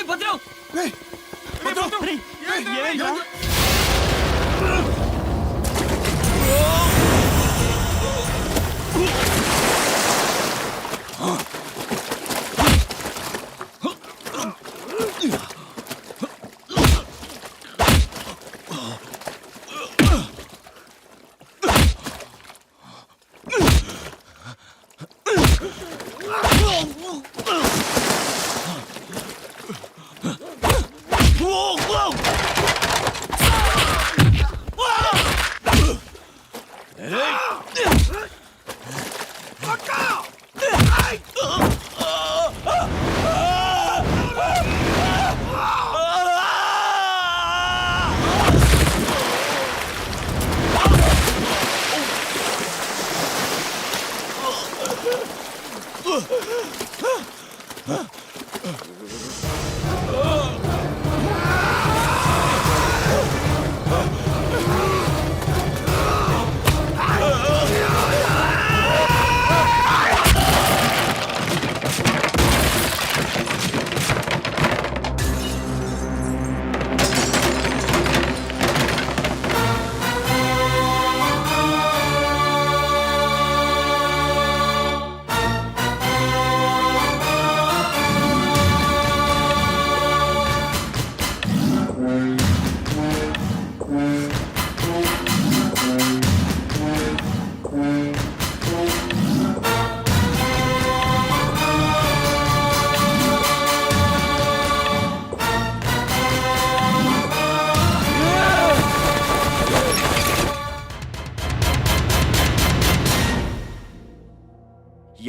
భద్రం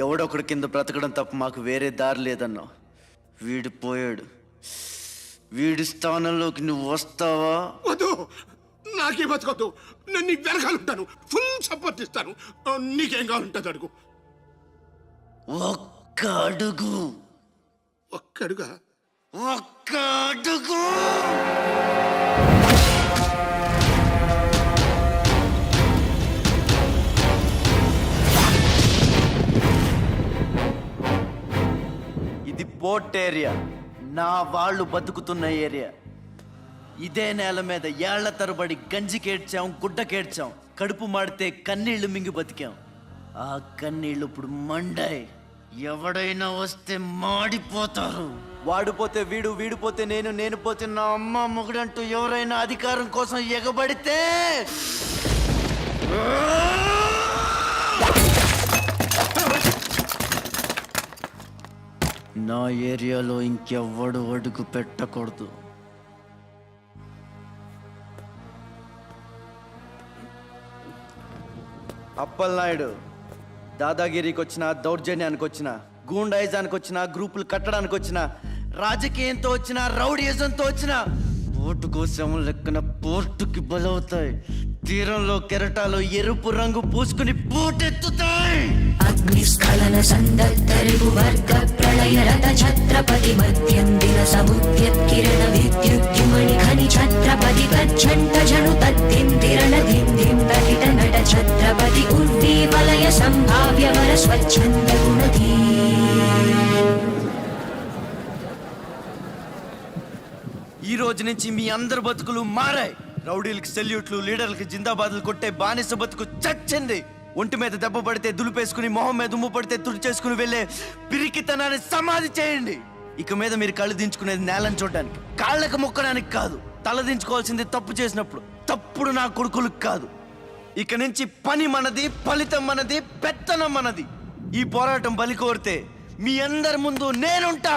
ఎవడొకడి కింద బ్రతకడం తప్ప మాకు వేరే దారి లేదన్నా. వీడు పోయాడు. వీడి స్థానంలోకి నువ్వు వస్తావా? వద్దు, నాకే బతకొద్దు. నేను నీ వెనకాలంటాను, ఫుల్ సపోర్ట్ ఇస్తాను. నీకేం కావాలంటుంది అడుగు. ఒక్క అడుగు. ఒక్కడుగా? ఒక్క అడుగు. ఇది పోర్ట్ ఏరియా, నా వాళ్ళు బతుకుతున్న ఏరియా. ఇదే నేల మీద ఏళ్ల తరబడి గంజికేడ్చాం, గుడ్డకేడ్చాం, కడుపు మాడితే కన్నీళ్లు మింగి బతికాం. ఆ కన్నీళ్లు ఇప్పుడు మండాయి. ఎవడైనా వస్తే మాడిపోతారు. వాడిపోతే వీడు, వీడిపోతే నేను, నేను పోతే నా అమ్మ మొగుడంటూ ఎవరైనా అధికారం కోసం ఎగబడితే నా ఏరియాలో ఇంకెవ్వడు అడుగు పెట్టకూడదు. అప్పలనాయుడు దాదాగిరికి వచ్చిన, దౌర్జన్యానికి వచ్చిన, గూండాయిజానికి వచ్చిన, గ్రూపులు కట్టడానికి వచ్చిన, రాజకీయంతో వచ్చిన, రౌడీయిజంతో వచ్చిన, ఓటు కోసం లెక్కన పోర్టుకి బలవుతాయి. తీరంలో కెరటాలు ఎరుపు రంగు పూసుకుని పోటెత్తుతాయి. అగ్నిస్ఖలన సందత్తరిపు వర్గ ప్రళయ రథ ఛత్రపతి మధ్యందిన సముద్యత్కిరణ విద్యుద్యుమణి ఖని ఛత్రపతి గచ్చంట జను తద్దిందిరణ దిందిం తటిట నట ఛత్రపతి ఉర్వీ వలయ సంభావ్య వర స్వచ్ఛంద గుణధీ. ఈ రోజు నుంచి మీ అందరి బతుకులు మారాయి. రౌడీలకి సెల్యూట్లు, లీడర్లకి జిందాబాదులు కొట్టే బానిస బతుకు చచ్చింది. ఒంటి మీద దెబ్బ పడితే దులిపేసుకుని, మొహం మీద ఉమ్ము పడితే తుడిచేసుకుని వెళ్ళే పిరికితనాన్ని సమాధి చేయండి. ఇక మీద మీరు కళ్ళు దించుకునేది నేలను చూడడానికి, కాళ్ళకు మొక్కడానికి కాదు. తల దించుకోవాల్సింది తప్పు చేసినప్పుడు, తప్పుడు నా కొడుకులకు కాదు. ఇక నుంచి పని మనది, ఫలితం మనది, పెత్తనం మనది. ఈ పోరాటం బలి కోరితే మీ అందరి ముందు నేనుంటా.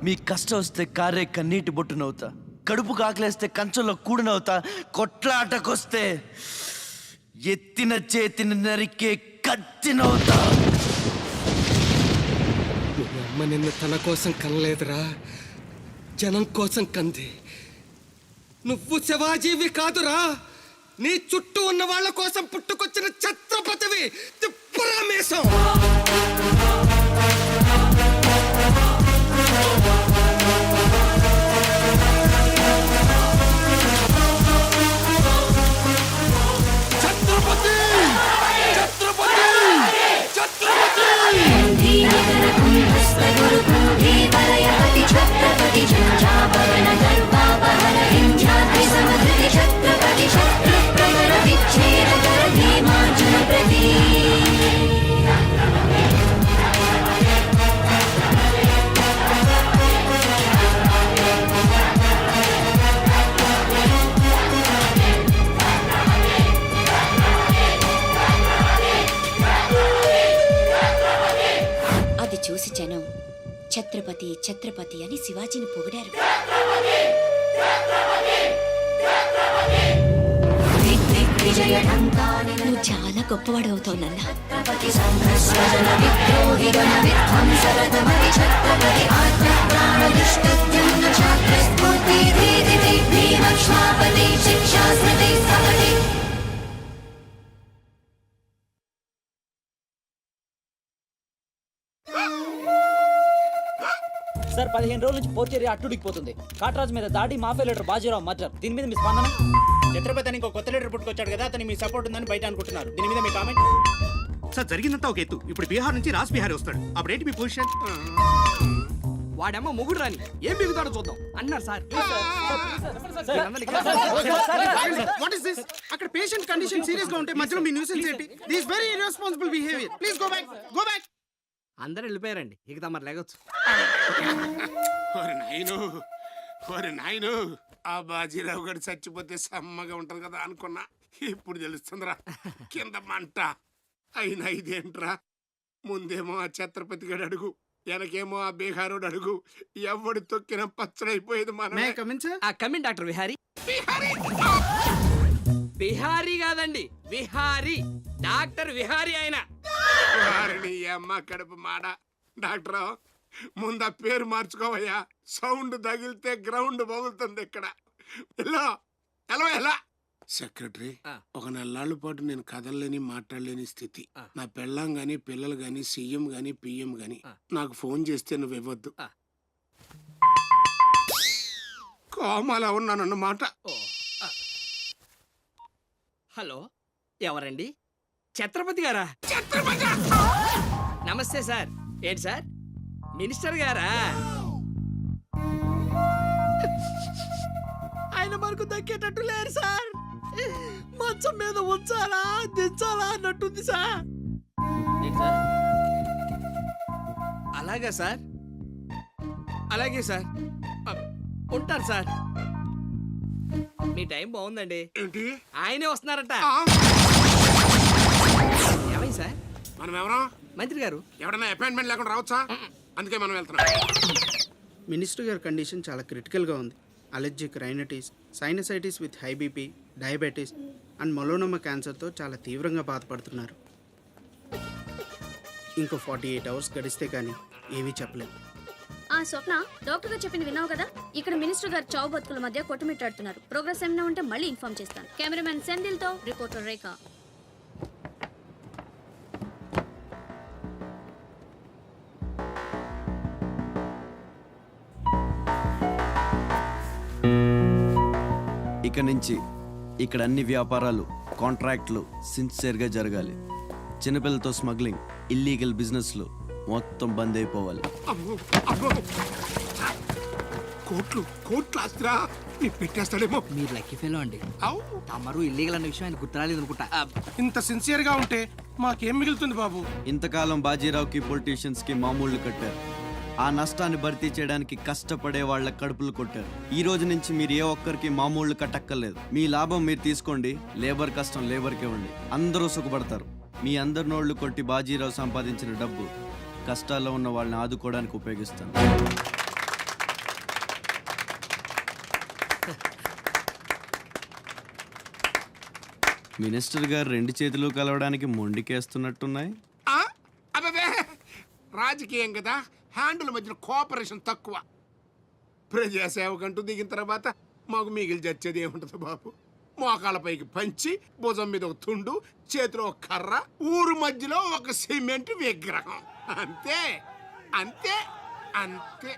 మీ కష్టం వస్తే కారే కన్నీటి బొట్టునవుతా, కడుపు కాకలేస్తే కంచంలో కూడినవుతా, కొట్లాటకొస్తే ఎత్తిన చేతిని నరికే కత్తినవుతా. అమ్మ నిన్ను తన కోసం కనలేదురా, జనం కోసం కంది. నువ్వు శివాజీవి కాదురా, నీ చుట్టూ ఉన్న వాళ్ళ కోసం పుట్టుకొచ్చిన ఛత్రపతివి. తిప్పురామేశం. ఛత్రపతి ఛత్రపతి అని శివాజీని పొగిడారు. నువ్వు చాలా గొప్పవాడు అవుతావు నాన్న. సార్ 15 రోజుల నుంచి పోర్చేరి అట్టుడికిపోతుంది. కాట్రాజ్ మీద దాడి, మాఫియా లీడర్ బాజీరావు మర్డర్. దీని మీద మీ స్పందన? ఛత్రపతి అని ఇంకో కొత్త లీడర్ పుట్టుకొచ్చాడు కదా, అతని మీ సపోర్ట్ ఉందని బయట అనుకుంటున్నారు. దీని మీద మీ కామెంట్? సార్ జరిగిందంతా ఒక ఎత్తు. ఇప్పుడు బీహార్ నుంచి రాజ్ బిహారీ వస్తాడు. అప్పుడేంటి మీ పొజిషన్? వాడమ్మ మొగుడు రాని ఏం బిగుతాడో చూద్దాం అన్నారు సార్. What is this? అక్కడ పేషెంట్ కండిషన్ సీరియస్ గా ఉంటే మధ్యలో మీ న్యూసెన్స్ ఏంటి? This very irresponsible behaviour. Please go back, go back. అందరూ వెళ్ళిపోయారండి, ఇక తమరు లేగొచ్చు. ఓరి నాయను, ఆ బాజీరావు గారు చచ్చిపోతే సమ్మగా ఉంటది కదా అనుకున్నా. ఇప్పుడు తెలుస్తుందిరా కింద మంట. అయినా ఇదేంట్రా, ముందేమో ఆ ఛత్రపతి గడు అడుగు, వెనకేమో ఆ బీహారోడు అడుగు. ఎవడు తొక్కిన పచ్చడైపోయేది మన. ఆ కమిన్ డాక్టర్ విహారీ. బిహారీ కాదండి, విహారీ. డాక్టర్ విహారీ ఆయన. వారిని అమ్మ కడుపు మాడ. డాక్టర్ ముందు ఆ పేరు మార్చుకోవయ్యా. సౌండ్ తగిలితే గ్రౌండ్ పగులుతుంది ఇక్కడ. ఎలా సెక్రటరీ, ఒక నెలల పాటు నేను కదలలేని మాట్లాడలేని స్థితి. నా పెళ్ళాం గాని పిల్లలు గాని సీఎం గాని పిఎం గాని నాకు ఫోన్ చేస్తే నువ్వు ఇవ్వద్దు. కోమాలా ఉన్నానన్నమాట. హలో, ఎవరండి? ఛత్రపతి గారా? నమస్తే సార్. ఏంటి సార్, మినిస్టర్ గారా? ఆయన మనకు దక్కేటట్టు లేరు సార్. మంచం మీద ఉంచాలా దించాలా అన్నట్టుంది సార్. అలాగా సార్, అలాగే సార్, ఉంటారు సార్. మీ టైం బాగుందండి. ఏంటి? ఆయనే వస్తున్నారట. ఏమైంది సార్? మనం ఎవరో మంత్రి గారు ఎవడన్నా అపాయింట్మెంట్ లేకుండా రావచ్చా? అందుకే మనం వెళ్తున్నాం. మినిస్టర్ గారి కండిషన్ చాలా క్రిటికల్గా ఉంది. Allergic rhinitis, sinusitis with high BP, diabetes and melanoma క్యాన్సర్తో చాలా తీవ్రంగా బాధపడుతున్నారు. ఇంకో 48 అవర్స్ గడిస్తే కానీ ఏమీ చెప్పలేదు. ఆ స్వప్న, డాక్టర్ గారు చెప్పింది విన్నావు కదా? ఇక్కడ మినిస్టర్ గారు చావు బతుకుల మధ్య కొట్టుమిట్టాడుతున్నారు. ప్రోగ్రెస్ ఏమైనా ఉంటే మళ్ళీ ఇన్ఫార్మ్ చేస్తాను. కెమెరామెన్ సెందిల్ తో రిపోర్టర్ రేఖ. ఇక నుంచి ఇక్కడ అన్ని వ్యాపారాలు, కాంట్రాక్ట్లు సిన్సియర్గా జరగాలి. చిన్నపిల్లలతో స్మగ్లింగ్, ఇల్లీగల్ బిజినెస్లు మొత్తం బంద్ అయిపోవాలి. కోట్లు ఆస్తిరా నీకు పెట్టేస్తాడేమో. మీరు లక్కీ ఫెలో అండి. తమరు ఇల్లీగల్ అన్న విషయం ఆయన గుర్తురాలేదు అనుకుంటా. ఇంత సిన్సియర్గా ఉంటే మాకేం మిగులుతుంది బాబు? ఇంతకాలం బాజీరావుకి పొలిటీషియన్స్కి మామూళ్ళు కట్టారు. ఆ నష్టాన్ని భర్తీ చేయడానికి కష్టపడే వాళ్ళ కడుపులు కొట్టారు. ఈ రోజు నుంచి మీరు ఏ ఒక్కరికి మామూళ్ళు కట్టక్కర్లేదు. మీ లాభం మీరు తీసుకోండి, లేబర్ కష్టం లేబర్కే ఉండి. అందరూ సుఖపడతారు. మీ అందరి నోళ్లు కొట్టి బాజీరావు సంపాదించిన డబ్బు కష్టాల్లో ఉన్న వాళ్ళని ఆదుకోవడానికి ఉపయోగిస్తాను. మినిస్టర్ గారు 2 చేతులు కలవడానికి మొండికేస్తున్నట్టున్నాయి. అబ్బే, రాజకీయం కదా, హ్యాండుల మధ్యన కోఆపరేషన్ తక్కువ. ప్రజాసేవకంటూ దిగిన తర్వాత మాకు మిగిలి చచ్చేది ఏముంటుంది బాబు? మోకాళ్ళపైకి పంచి, భుజం మీద ఒక తుండు, చేతిలో ఒక కర్ర, ఊరు మధ్యలో ఒక సిమెంట్ విగ్రహం. అంతే అంతే అంతే.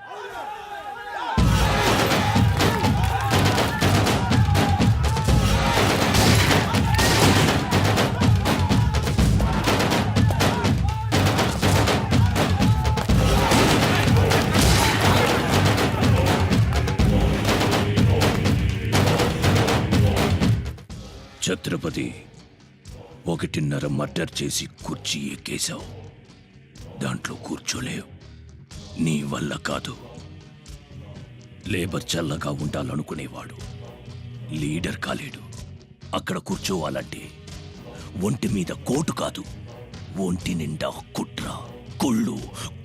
ఛత్రపతి, 1.5 మర్డర్ చేసి కుర్చీ ఎక్కేశావు. దాంట్లో కూర్చోలేవు. నీ వల్ల కాదు. లేబర్ చల్లగా ఉండాలనుకునేవాడు లీడర్ కాలేడు. అక్కడ కూర్చోవాలంటే ఒంటి మీద కోటు కాదు, ఒంటి నిండా కుట్ర, కుళ్ళు,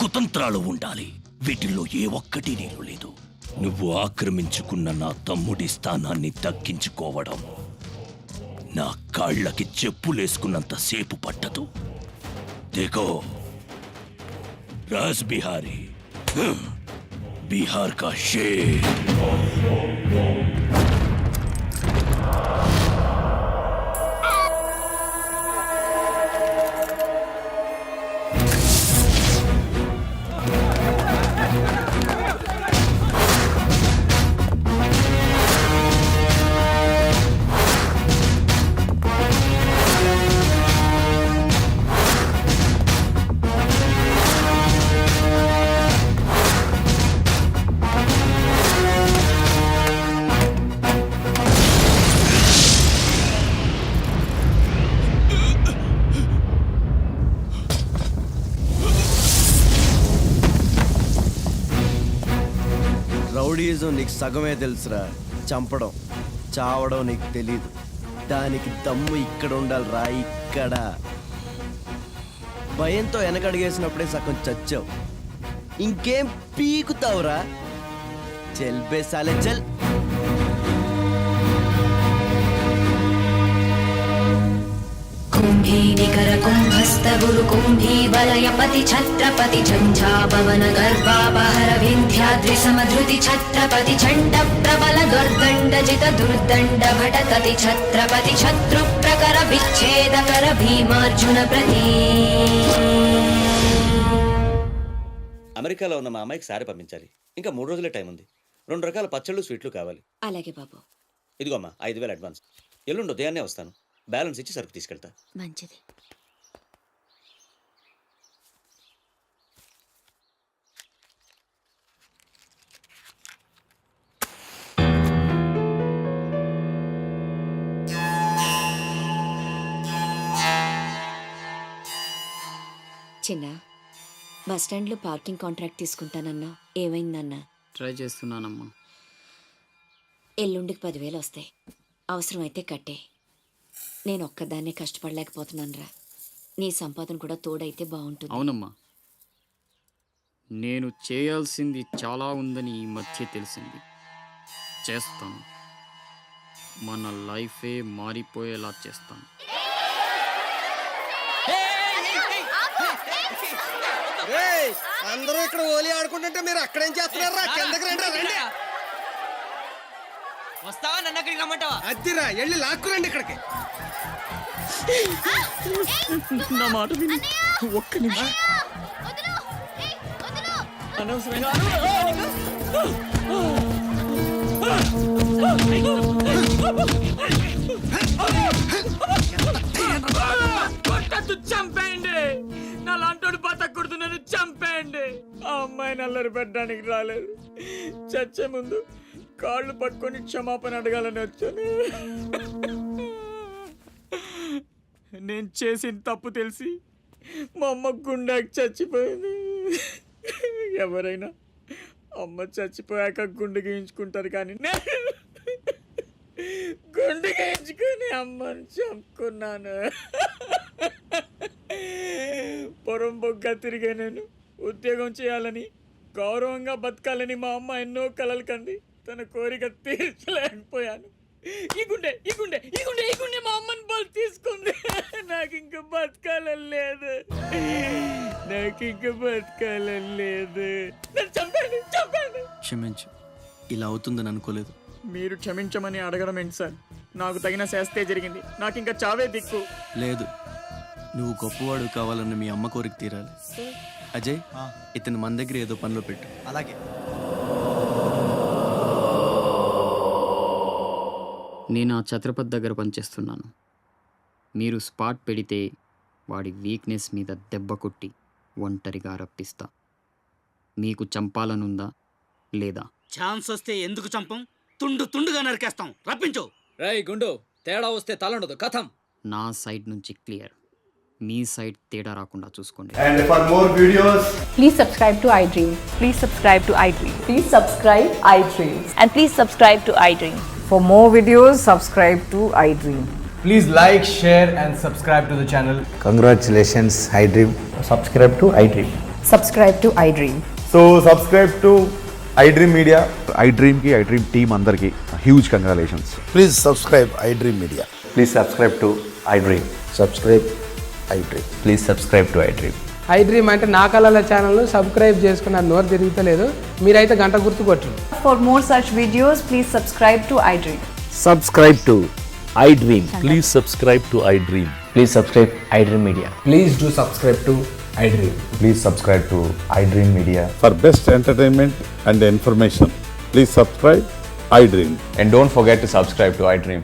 కుతంత్రాలు ఉండాలి. వీటిల్లో ఏ ఒక్కటి నీలో లేదు. నువ్వు ఆక్రమించుకున్న నా తమ్ముడి స్థానాన్ని దక్కించుకోవడం నా కాళ్ళకి చెప్పులేసుకున్నంత సేపు పట్టదు. देखो राज बिहारी, बिहार का शेर. రౌడీజం నీకు సగమే తెలుసురా. చంపడం చావడం నీకు తెలీదు. దానికి దమ్ము ఇక్కడ ఉండాలిరా, ఇక్కడ. భయంతో వెనకడిగేసినప్పుడే సగం చచ్చావు. ఇంకేం పీకుతావురా? చల్ బే సాలే చల్. కుంభీ నికర కుంభస్థ గురు కుంభీ వలయపతి ఛత్రపతి ఝంఝాపవన గర్భాపహర వింధ్యాద్రి సమధృతి ఛత్రపతి చండ ప్రబల దుర్దండ జిత దుర్దండ భటతతి ఛత్రపతి శత్రు ప్రకర విచ్ఛేదకర భీమార్జున ప్రతి. అమెరికాలో ఉన్న మా అమ్మాయికి సారీ పంపించాలి. ఇంకా 3 రోజులే టైం ఉంది. 2 రకాల పచ్చళ్ళు స్వీట్లు కావాలి. అలాగే బాబు. ఇదిగో అమ్మా 5,000 అడ్వాన్స్. ఎల్లుండి ఉదయాన్నే వస్తాను. బ్యాలెన్స్ ఇచ్చి సరుకు తీసుకెళ్తా. మంచిది. చిన్న, బస్ స్టాండ్లో పార్కింగ్ కాంట్రాక్ట్ తీసుకుంటానన్నా, ఏమైందన్నా? ట్రై చేస్తున్నానమ్మా. ఎల్లుండికి 10,000 వస్తాయి. అవసరమైతే కట్టే. నేను ఒక్కదాన్నే కష్టపడలేకపోతున్నానురా. నీ సంపాదన కూడా తోడైతే బాగుంటుంది. అవునమ్మా, నేను చేయాల్సింది చాలా ఉందని ఈ మధ్య తెలిసింది. చేస్తాను. మన లైఫే మారిపోయేలా చేస్తాను. అందరూ ఇక్కడ ఓలి ఆడుకుంటుంటే మీరు అక్కడేం చేస్తున్నారా? కిందకి రండి. వస్తావా? నన్ను అక్కడికి రమ్మంటావా? అద్దిరా, వెళ్ళి లాక్కురండి ఇక్కడికి. నా మాట విని ఒక్క నిమిషం. అనవసరంగా చంపేయండి. నా లాంటోడు బతకూడదు, నన్ను చంపేయండి. ఆ అమ్మాయి నల్లరి పెట్టడానికి రాలేదు. చచ్చే ముందు కాళ్ళు పట్టుకొని క్షమాపణ అడగాలని వచ్చాను. నేను చేసిన తప్పు తెలిసి మా అమ్మ గుండెకి చచ్చిపోయింది. ఎవరైనా అమ్మ చచ్చిపోయాక గుండె గీయించుకుంటారు, కానీ నేను గుండె గీయించుకొని అమ్మని చంపుకున్నాను. పొరం బొగ్గ తిరిగే నేను ఉద్యోగం చేయాలని, గౌరవంగా బతకాలని మా అమ్మ ఎన్నో కలలు కంది. తన కోరిక తీర్చలేకపోయాను. ఈ గుండె మా అమ్మని బలి తీసుకుంది. నాకు ఇంకా బతకాలని లేదు. చంపండి. క్షమించు, ఇలా అవుతుందని అనుకోలేదు. మీరు క్షమించమని అడగడం ఏంటి సార్? నాకు తగిన శాస్తే జరిగింది. నాకు ఇంకా చావే దిక్కు లేదు. నువ్వు గొప్పవాడు కావాలని మీ అమ్మ కోరిక తీరాలి. అజయ్, ఇతను మన దగ్గర ఏదో పనిలో పెట్టు. అలాగే. నేను ఆ ఛత్రపతి దగ్గర పనిచేస్తున్నాను. మీరు స్పాట్ పెడితే వాడి వీక్నెస్ మీద దెబ్బ కొట్టి ఒంటరిగా రప్పిస్తా. మీకు చంపాలనుందా లేదా? ఛాన్స్ వస్తే ఎందుకు చంపం? తుండుగా నరికేస్తాం. రప్పించు. రేయ్ గుండు, తేడా వస్తే తలండదు. కథం. నా సైడ్ నుంచి క్లియర్. మీ సైడ్ తేడా రాకుండా చూసుకోండి. And for more videos, please subscribe to iDream. please subscribe to iDream. Please subscribe iDream. And please subscribe to iDream. For more videos, subscribe to iDream. Please like, share and subscribe to the channel. Congratulations, iDream. Subscribe to iDream. Subscribe to iDream. So subscribe to iDream Media. IDream team అందరికి huge congratulations. Please subscribe iDream media. Please subscribe to iDream. Subscribe iDream. Please subscribe to iDream. iDream అంటే నా కళల channel subscribe చేసుకున్న నోరు తిరుగుతలేదు, మీరైతే గంట గుర్తు కొట్టండి. For more such videos, please subscribe to iDream. Subscribe to iDream. Please subscribe to iDream. Please subscribe iDream Media. Please do subscribe to iDream. Please subscribe to iDream Media. For best entertainment and information please subscribe I dream. And don't forget to subscribe to iDream.